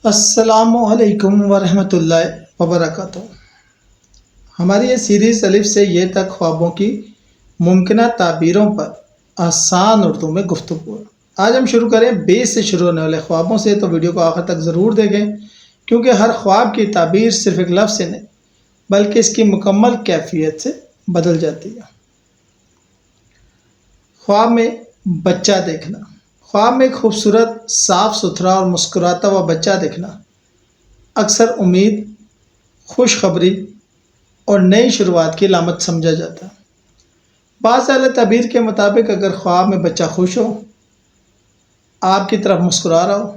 السلام علیکم ورحمۃ اللہ وبرکاتہ۔ ہماری یہ سیریز الف سے یہ تک خوابوں کی ممکنہ تعبیروں پر آسان اردو میں گفتگو ہے۔ آج ہم شروع کریں بیس سے شروع ہونے والے خوابوں سے، تو ویڈیو کو آخر تک ضرور دیکھیں کیونکہ ہر خواب کی تعبیر صرف ایک لفظ سے نہیں بلکہ اس کی مکمل کیفیت سے بدل جاتی ہے۔ خواب میں بچہ دیکھنا۔ خواب میں ایک خوبصورت، صاف ستھرا اور مسکراتا ہوا بچہ دیکھنا اکثر امید، خوشخبری اور نئی شروعات کی علامت سمجھا جاتا ہے۔ بعض اہل تعبیر کے مطابق اگر خواب میں بچہ خوش ہو، آپ کی طرف مسکرا رہا ہو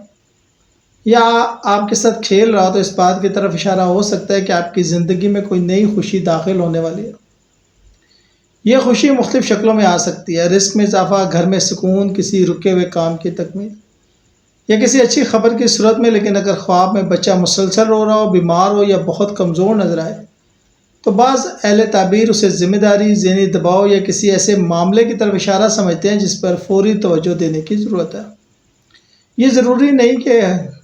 یا آپ کے ساتھ کھیل رہا ہو تو اس بات کی طرف اشارہ ہو سکتا ہے کہ آپ کی زندگی میں کوئی نئی خوشی داخل ہونے والی ہے۔ یہ خوشی مختلف شکلوں میں آ سکتی ہے: رزق میں اضافہ، گھر میں سکون، کسی رکے ہوئے کام کی تکمیل یا کسی اچھی خبر کی صورت میں۔ لیکن اگر خواب میں بچہ مسلسل رو رہا ہو، بیمار ہو یا بہت کمزور نظر آئے تو بعض اہل تعبیر اسے ذمہ داری، ذہنی دباؤ یا کسی ایسے معاملے کی طرف اشارہ سمجھتے ہیں جس پر فوری توجہ دینے کی ضرورت ہے۔ یہ ضروری نہیں کہ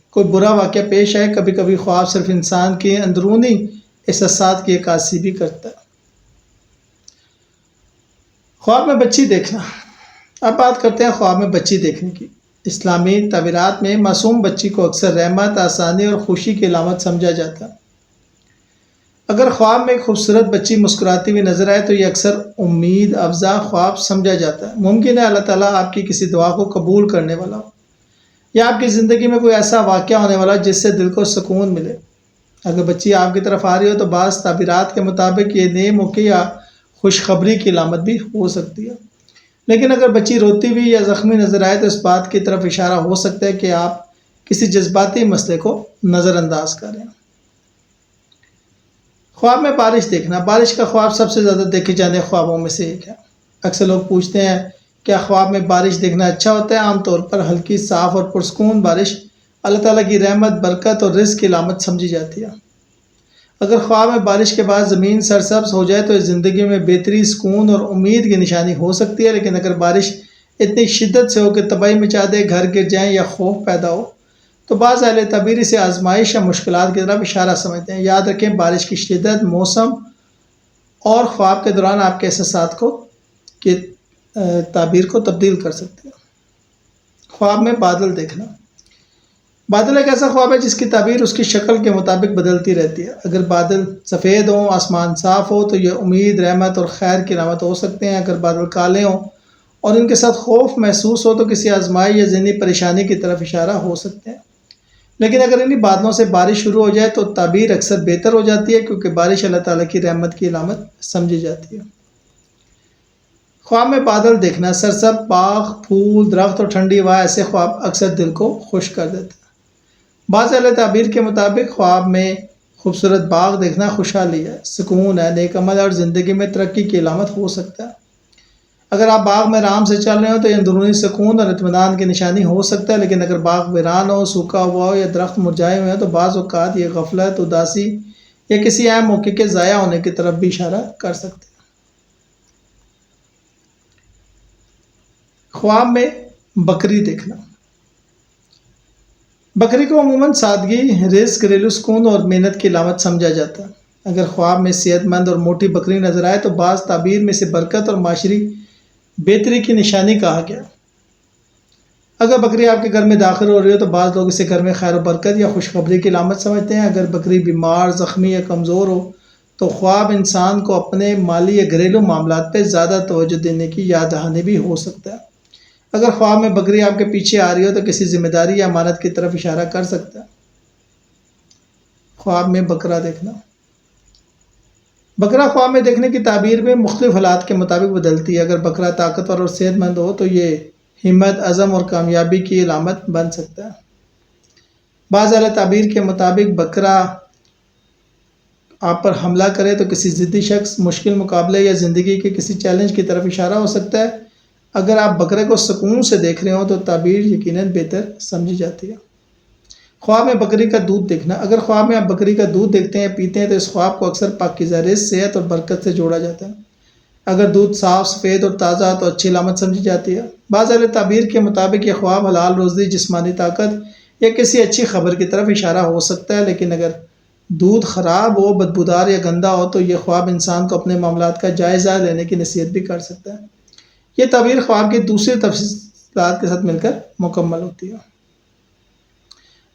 کوئی برا واقعہ پیش آئے، کبھی کبھی خواب صرف انسان کے اندرونی احساسات کی عکاسی بھی کرتا ہے۔ خواب میں بچی دیکھنا۔ اب بات کرتے ہیں خواب میں بچی دیکھنے کی۔ اسلامی تعبیرات میں معصوم بچی کو اکثر رحمت، آسانی اور خوشی کی علامت سمجھا جاتا ہے۔ اگر خواب میں ایک خوبصورت بچی مسکراتی ہوئی نظر آئے تو یہ اکثر امید افزا خواب سمجھا جاتا ہے۔ ممکن ہے اللہ تعالیٰ آپ کی کسی دعا کو قبول کرنے والا ہو یا آپ کی زندگی میں کوئی ایسا واقعہ ہونے والا ہو جس سے دل کو سکون ملے۔ اگر بچی آپ کی طرف آ رہی ہو تو بعض تعبیرات کے مطابق یہ نئے موقع یا خوشخبری کی علامت بھی ہو سکتی ہے۔ لیکن اگر بچی روتی ہوئی یا زخمی نظر آئے تو اس بات کی طرف اشارہ ہو سکتا ہے کہ آپ کسی جذباتی مسئلے کو نظر انداز کر رہے ہیں۔ خواب میں بارش دیکھنا۔ بارش کا خواب سب سے زیادہ دیکھے جانے خوابوں میں سے ایک ہے۔ اکثر لوگ پوچھتے ہیں کیا خواب میں بارش دیکھنا اچھا ہوتا ہے؟ عام طور پر ہلکی، صاف اور پرسکون بارش اللہ تعالیٰ کی رحمت، برکت اور رزق کی علامت سمجھی جاتی ہے۔ اگر خواب میں بارش کے بعد زمین سرسبز ہو جائے تو اس زندگی میں بہتری، سکون اور امید کی نشانی ہو سکتی ہے۔ لیکن اگر بارش اتنی شدت سے ہو کہ تباہی مچا دے، گھر گر جائیں یا خوف پیدا ہو تو بعض اہل تعبیر اسے آزمائش یا مشکلات کی طرف اشارہ سمجھتے ہیں۔ یاد رکھیں، بارش کی شدت، موسم اور خواب کے دوران آپ کے احساسات کی تعبیر کو تبدیل کر سکتے ہیں۔ خواب میں بادل دیکھنا۔ بادل ایک ایسا خواب ہے جس کی تعبیر اس کی شکل کے مطابق بدلتی رہتی ہے۔ اگر بادل سفید ہوں، آسمان صاف ہو تو یہ امید، رحمت اور خیر کی علامت ہو سکتے ہیں۔ اگر بادل کالے ہوں اور ان کے ساتھ خوف محسوس ہو تو کسی آزمائی یا ذہنی پریشانی کی طرف اشارہ ہو سکتے ہیں۔ لیکن اگر انہی بادلوں سے بارش شروع ہو جائے تو تعبیر اکثر بہتر ہو جاتی ہے کیونکہ بارش اللہ تعالیٰ کی رحمت کی علامت سمجھی جاتی ہے۔ خواب میں بادل دیکھنا، سرسبز باغ، پھول، درخت اور ٹھنڈی ہوا، ایسے خواب اکثر دل کو خوش کر دیتے ہیں۔ بعض اہل تعبیر کے مطابق خواب میں خوبصورت باغ دیکھنا خوشحالی ہے، سکون ہے، نیک عمل اور زندگی میں ترقی کی علامت ہو سکتا ہے۔ اگر آپ باغ میں آرام سے چل رہے ہو تو یہ اندرونی سکون اور اطمینان کی نشانی ہو سکتا ہے۔ لیکن اگر باغ ویران ہو، سوکھا ہوا ہو یا درخت مرجھائے ہوئے ہوں تو بعض اوقات یہ غفلت، اداسی یا کسی اہم موقع کے ضائع ہونے کی طرف بھی اشارہ کر سکتے ہیں۔ خواب میں بکری دیکھنا۔ بکری کو عموماً سادگی، رزق، گھریلو سکون اور محنت کی علامت سمجھا جاتا ہے۔ اگر خواب میں صحت مند اور موٹی بکری نظر آئے تو بعض تعبیر میں اسے برکت اور معاشری بہتری کی نشانی کہا گیا۔ اگر بکری آپ کے گھر میں داخل ہو رہی ہو تو بعض لوگ اسے گھر میں خیر و برکت یا خوشخبری کی علامت سمجھتے ہیں۔ اگر بکری بیمار، زخمی یا کمزور ہو تو خواب انسان کو اپنے مالی یا گھریلو معاملات پہ زیادہ توجہ دینے کی یاد دہانی بھی ہو سکتا ہے۔ اگر خواب میں بکری آپ کے پیچھے آ رہی ہو تو کسی ذمہ داری یا امانت کی طرف اشارہ کر سکتا ہے۔ خواب میں بکرا دیکھنا۔ بکرا خواب میں دیکھنے کی تعبیر میں مختلف حالات کے مطابق بدلتی ہے۔ اگر بکرا طاقتور اور صحت مند ہو تو یہ ہمت، عزم اور کامیابی کی علامت بن سکتا ہے۔ بعض اہل تعبیر کے مطابق بکرا آپ پر حملہ کرے تو کسی ضدی شخص، مشکل مقابلے یا زندگی کے کسی چیلنج کی طرف اشارہ ہو سکتا ہے۔ اگر آپ بکرے کو سکون سے دیکھ رہے ہوں تو تعبیر یقیناً بہتر سمجھی جاتی ہے۔ خواب میں بکری کا دودھ دیکھنا۔ اگر خواب میں آپ بکری کا دودھ دیکھتے ہیں، پیتے ہیں تو اس خواب کو اکثر پاکیزہ رزق، صحت اور برکت سے جوڑا جاتا ہے۔ اگر دودھ صاف، سفید اور تازہ تو اچھی علامت سمجھی جاتی ہے۔ بعض اہل تعبیر کے مطابق یہ خواب حلال روزی، جسمانی طاقت، یہ کسی اچھی خبر کی طرف اشارہ ہو سکتا ہے، لیکن اگر دودھ خراب ہو، بدبودار یا گندا ہو تو یہ خواب انسان کو اپنے معاملات کا جائزہ لینے کی نصیحت بھی کر سکتا ہے۔ یہ تعبیر خواب کی دوسری تفصیلات کے ساتھ مل کر مکمل ہوتی ہے۔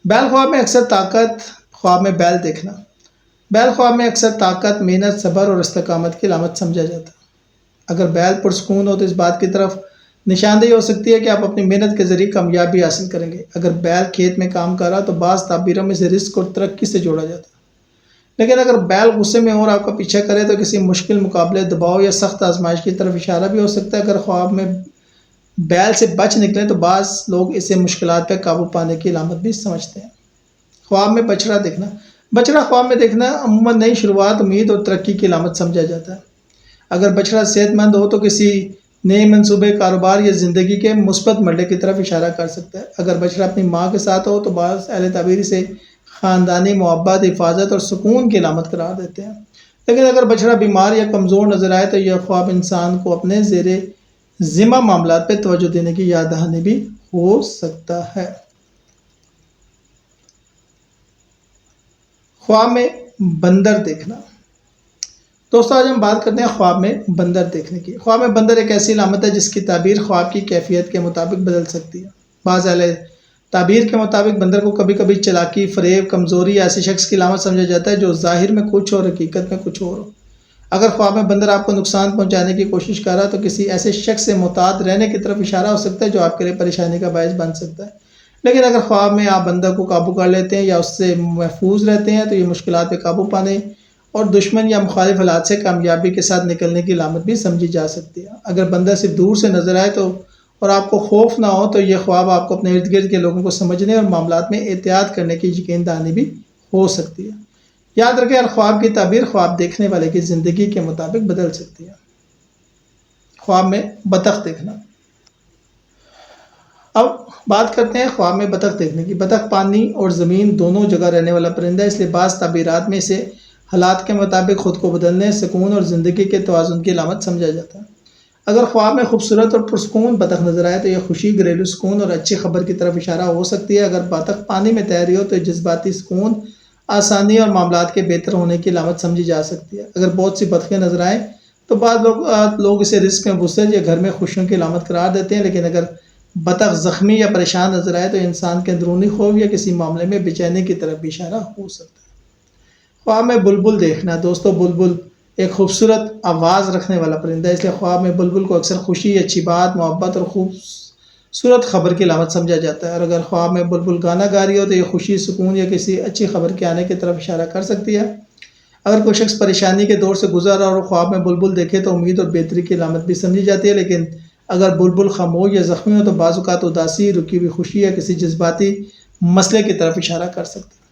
بیل خواب میں اکثر طاقت خواب میں بیل دیکھنا، بیل خواب میں اکثر طاقت، محنت، صبر اور استقامت کی علامت سمجھا جاتا ہے۔ اگر بیل پرسکون ہو تو اس بات کی طرف نشاندہی ہو سکتی ہے کہ آپ اپنی محنت کے ذریعے کامیابی حاصل کریں گے۔ اگر بیل کھیت میں کام کر رہا تو بعض تعبیروں میں سے رزق اور ترقی سے جوڑا جاتا ہے، لیکن اگر بیل غصے میں اور آپ کا پیچھا کرے تو کسی مشکل مقابلے، دباؤ یا سخت آزمائش کی طرف اشارہ بھی ہو سکتا ہے۔ اگر خواب میں بیل سے بچ نکلیں تو بعض لوگ اسے مشکلات پہ قابو پانے کی علامت بھی سمجھتے ہیں۔ خواب میں بچڑا دیکھنا، بچڑا خواب میں دیکھنا عموماً نئی شروعات، امید اور ترقی کی علامت سمجھا جاتا ہے۔ اگر بچڑا صحت مند ہو تو کسی نئے منصوبے، کاروبار یا زندگی کے مثبت مرحلے کی طرف اشارہ کر سکتا ہے۔ اگر بچڑا اپنی ماں کے ساتھ ہو تو بعض اہل تعبیر اسے خاندانی محبت، حفاظت اور سکون کی علامت قرار دیتے ہیں، لیکن اگر بچڑا بیمار یا کمزور نظر آئے تو یہ خواب انسان کو اپنے زیر ذمہ معاملات پہ توجہ دینے کی یاد دہانی بھی ہو سکتا ہے۔ خواب میں بندر دیکھنا، دوستو آج ہم بات کرتے ہیں خواب میں بندر دیکھنے کی۔ خواب میں بندر ایک ایسی علامت ہے جس کی تعبیر خواب کی کیفیت کے مطابق بدل سکتی ہے۔ بعض اہل تعبیر کے مطابق بندر کو کبھی کبھی چلاکی، فریب، کمزوری یا ایسے شخص کی علامت سمجھا جاتا ہے جو ظاہر میں کچھ اور حقیقت میں کچھ اور ہو۔ اگر خواب میں بندر آپ کو نقصان پہنچانے کی کوشش کر رہا تو کسی ایسے شخص سے محتاط رہنے کی طرف اشارہ ہو سکتا ہے جو آپ کے لیے پریشانی کا باعث بن سکتا ہے، لیکن اگر خواب میں آپ بندر کو قابو کر لیتے ہیں یا اس سے محفوظ رہتے ہیں تو یہ مشکلات پہ قابو پانے اور دشمن یا مخالف حالات سے کامیابی کے ساتھ نکلنے کی علامت بھی سمجھی جا سکتی ہے۔ اگر بندر صرف دور سے نظر آئے تو اور آپ کو خوف نہ ہو تو یہ خواب آپ کو اپنے ارد گرد کے لوگوں کو سمجھنے اور معاملات میں احتیاط کرنے کی یقین دہانی بھی ہو سکتی ہے۔ یاد رکھیں ہر خواب کی تعبیر خواب دیکھنے والے کی زندگی کے مطابق بدل سکتی ہے۔ خواب میں بطخ دیکھنا، اب بات کرتے ہیں خواب میں بطخ دیکھنے کی۔ بطخ پانی اور زمین دونوں جگہ رہنے والا پرندہ ہے، اس لیے بعض تعبیرات میں اسے حالات کے مطابق خود کو بدلنے، سکون اور زندگی کے توازن کی علامت سمجھا جاتا ہے۔ اگر خواب میں خوبصورت اور پرسکون بطخ نظر آئے تو یہ خوشی، گھریلو سکون اور اچھی خبر کی طرف اشارہ ہو سکتی ہے۔ اگر بطخ پانی میں تیر رہی ہو تو یہ جذباتی سکون، آسانی اور معاملات کے بہتر ہونے کی علامت سمجھی جا سکتی ہے۔ اگر بہت سی بطخیں نظر آئیں تو بعض لوگ اسے رزق میں وسعت یا گھر میں خوشیوں کی علامت قرار دیتے ہیں، لیکن اگر بطخ زخمی یا پریشان نظر آئے تو انسان کے اندرونی خوف یا کسی معاملے میں بے چینی کی طرف بھی اشارہ ہو سکتا ہے۔ خواب میں بلبل دیکھنا، دوستو بلبل ایک خوبصورت آواز رکھنے والا پرندہ ہے، اس لیے خواب میں بلبل کو اکثر خوشی، اچھی بات، محبت اور خوبصورت خبر کی علامت سمجھا جاتا ہے۔ اور اگر خواب میں بلبل گانا گا رہی ہو تو یہ خوشی، سکون یا کسی اچھی خبر کے آنے کی طرف اشارہ کر سکتی ہے۔ اگر کوئی شخص پریشانی کے دور سے گزر رہا اور خواب میں بلبل دیکھے تو امید اور بہتری کی علامت بھی سمجھی جاتی ہے، لیکن اگر بلبل خاموش یا زخمی ہو تو بعض اوقات اداسی، رکی ہوئی خوشی یا کسی جذباتی مسئلے کی طرف اشارہ کر سکتا ہے۔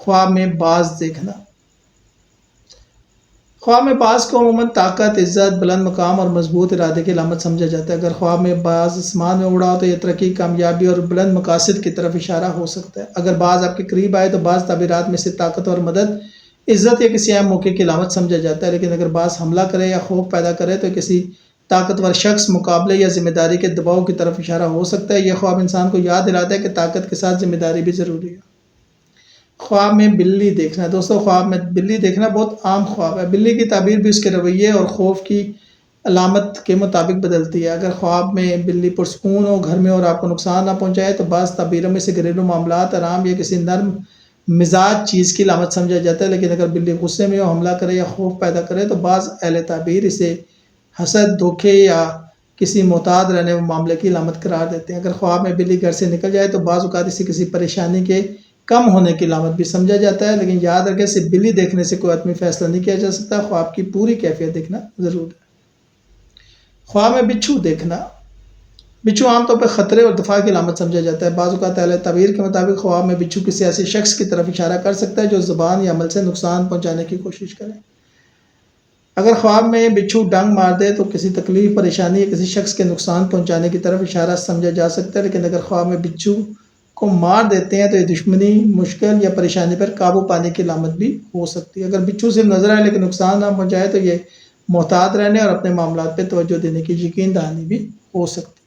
خواب میں باز دیکھنا، خواب میں باز کو عموماً طاقت، عزت، بلند مقام اور مضبوط ارادے کی علامت سمجھا جاتا ہے۔ اگر خواب میں باز آسمان میں اڑا ہو تو یہ ترقی، کامیابی اور بلند مقاصد کی طرف اشارہ ہو سکتا ہے۔ اگر باز آپ کے قریب آئے تو بعض تعبیرات میں سے طاقت اور مدد، عزت یا کسی اہم موقع کی علامت سمجھا جاتا ہے، لیکن اگر باز حملہ کرے یا خوف پیدا کرے تو کسی طاقتور شخص، مقابلے یا ذمہ داری کے دباؤ کی طرف اشارہ ہو سکتا ہے۔ یہ خواب انسان کو یاد دلاتا ہے کہ طاقت کے ساتھ ذمہ داری بھی ضروری ہے۔ خواب میں بلی دیکھنا، دوستو خواب میں بلی دیکھنا بہت عام خواب ہے۔ بلی کی تعبیر بھی اس کے رویے اور خوف کی علامت کے مطابق بدلتی ہے۔ اگر خواب میں بلی پرسکون ہو، گھر میں اور آپ کو نقصان نہ پہنچائے تو بعض تعبیروں میں سے گھریلو معاملات، آرام یا کسی نرم مزاج چیز کی علامت سمجھا جاتا ہے، لیکن اگر بلی غصے میں ہو، حملہ کرے یا خوف پیدا کرے تو بعض اہل تعبیر اسے حسد، دھوکے یا کسی محتاط رہنے والے معاملے کی علامت قرار دیتے ہیں۔ اگر خواب میں بلی گھر سے نکل جائے تو بعض اوقات اسے کسی پریشانی کے کم ہونے کی علامت بھی سمجھا جاتا ہے، لیکن یاد رکھیں صرف بلی دیکھنے سے کوئی حتمی فیصلہ نہیں کیا جا سکتا، خواب کی پوری کیفیت دیکھنا ضرور ہے۔ خواب میں بچھو دیکھنا، بچھو عام طور پر خطرے اور دفاع کی علامت سمجھا جاتا ہے۔ بعض اوقات اہل تعبیر کے مطابق خواب میں بچھو کسی ایسے شخص کی طرف اشارہ کر سکتا ہے جو زبان یا عمل سے نقصان پہنچانے کی کوشش کرے۔ اگر خواب میں بچھو ڈنگ مار دے تو کسی تکلیف، پریشانی یا کسی شخص کے نقصان پہنچانے کی طرف اشارہ سمجھا جا سکتا ہے، لیکن اگر خواب میں بچھو کو مار دیتے ہیں تو یہ دشمنی، مشکل یا پریشانی پر قابو پانے کی علامت بھی ہو سکتی ہے۔ اگر بچھو صرف نظر آئے لیکن نقصان نہ پہنچائے تو یہ محتاط رہنے اور اپنے معاملات پہ توجہ دینے کی یقین دہانی بھی ہو سکتی ہے۔